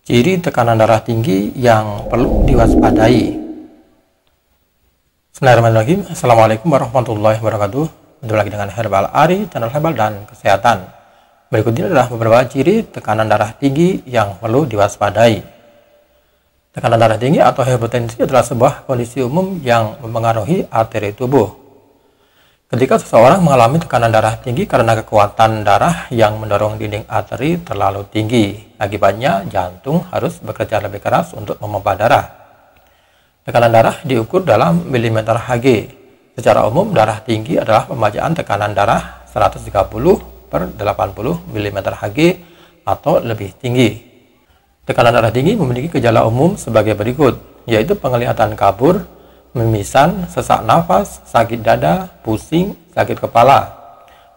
Ciri tekanan darah tinggi yang perlu diwaspadai. Bismillahirrahmanirrahim. Assalamualaikum warahmatullahi wabarakatuh. Kembali lagi dengan Herbal Ari, channel herbal dan kesehatan. Berikut ini adalah beberapa ciri tekanan darah tinggi yang perlu diwaspadai. Tekanan darah tinggi atau hipertensi adalah sebuah kondisi umum yang mempengaruhi arteri tubuh. Ketika seseorang mengalami tekanan darah tinggi karena kekuatan darah yang mendorong dinding arteri terlalu tinggi, akibatnya jantung harus bekerja lebih keras untuk memompa darah. Tekanan darah diukur dalam milimeter Hg. Secara umum, darah tinggi adalah pembacaan tekanan darah 130/80 mm Hg atau lebih tinggi. Tekanan darah tinggi memiliki gejala umum sebagai berikut, yaitu penglihatan kabur, mimisan, sesak nafas, sakit dada, pusing, sakit kepala.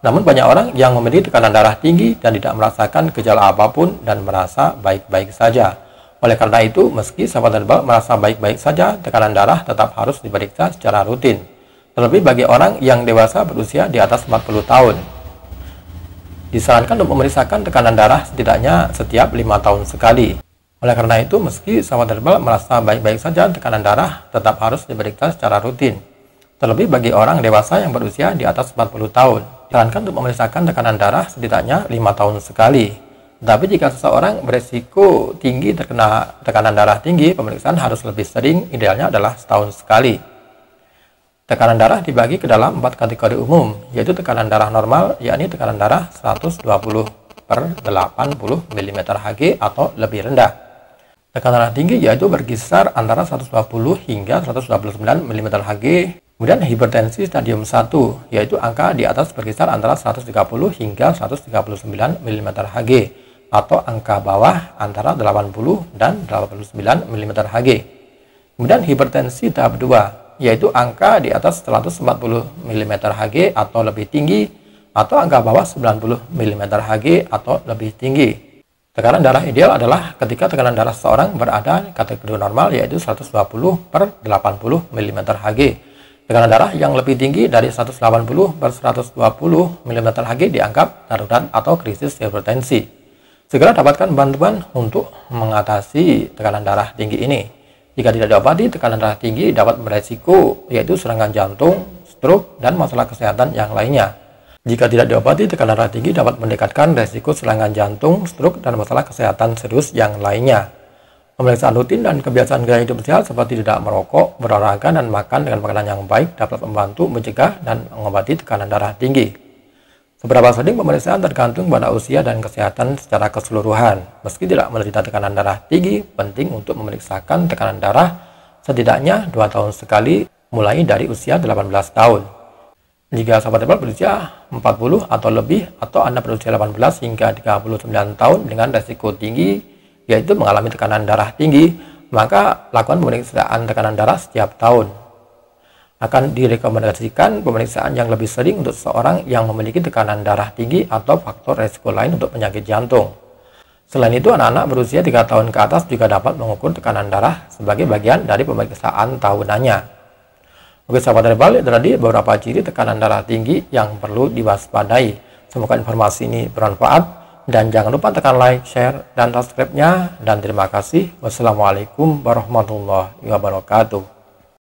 Namun banyak orang yang memiliki tekanan darah tinggi dan tidak merasakan gejala apapun dan merasa baik-baik saja. Oleh karena itu, meski sahabat herbal merasa baik-baik saja, tekanan darah tetap harus diperiksa secara rutin. Terlebih bagi orang yang dewasa berusia di atas 40 tahun. Disarankan untuk memeriksakan tekanan darah setidaknya setiap 5 tahun sekali. Oleh karena itu, meski sahabat herbal merasa baik-baik saja, tekanan darah tetap harus diperiksa secara rutin. Terlebih bagi orang dewasa yang berusia di atas 40 tahun, disarankan untuk memeriksakan tekanan darah setidaknya 5 tahun sekali. Tapi jika seseorang beresiko tinggi terkena tekanan darah tinggi, pemeriksaan harus lebih sering, idealnya adalah setahun sekali. Tekanan darah dibagi ke dalam 4 kategori umum, yaitu tekanan darah normal, yakni tekanan darah 120/80 mm Hg atau lebih rendah. Tekanan darah tinggi yaitu berkisar antara 120 hingga 129 mm Hg. Kemudian hipertensi stadium 1 yaitu angka di atas berkisar antara 130 hingga 139 mm Hg atau angka bawah antara 80 dan 89 mm Hg. Kemudian hipertensi tahap 2 yaitu angka di atas 140 mm Hg atau lebih tinggi atau angka bawah 90 mm Hg atau lebih tinggi. Tekanan darah ideal adalah ketika tekanan darah seseorang berada di kategori normal yaitu 120/80 mm Hg. Tekanan darah yang lebih tinggi dari 180/120 mm Hg dianggap darurat atau krisis hipertensi. Segera dapatkan bantuan untuk mengatasi tekanan darah tinggi ini. Jika tidak diobati, tekanan darah tinggi dapat beresiko yaitu serangan jantung, stroke, dan masalah kesehatan yang lainnya. Jika tidak diobati, tekanan darah tinggi dapat mendekatkan resiko serangan jantung, stroke, dan masalah kesehatan serius yang lainnya. Pemeriksaan rutin dan kebiasaan gaya hidup sehat seperti tidak merokok, berolahraga, dan makan dengan makanan yang baik dapat membantu mencegah dan mengobati tekanan darah tinggi. Seberapa sering pemeriksaan tergantung pada usia dan kesehatan secara keseluruhan. Meski tidak menderita tekanan darah tinggi, penting untuk memeriksakan tekanan darah setidaknya 2 tahun sekali mulai dari usia 18 tahun. Jika sahabat herbal berusia 40 atau lebih atau Anda berusia 18 hingga 39 tahun dengan resiko tinggi yaitu mengalami tekanan darah tinggi, maka lakukan pemeriksaan tekanan darah setiap tahun. Akan direkomendasikan pemeriksaan yang lebih sering untuk seseorang yang memiliki tekanan darah tinggi atau faktor resiko lain untuk penyakit jantung. Selain itu, anak-anak berusia 3 tahun ke atas juga dapat mengukur tekanan darah sebagai bagian dari pemeriksaan tahunannya. Oke sahabat herbal, itu tadi beberapa ciri tekanan darah tinggi yang perlu diwaspadai. Semoga informasi ini bermanfaat dan jangan lupa tekan like, share, dan subscribe-nya. Dan terima kasih. Wassalamualaikum warahmatullahi wabarakatuh.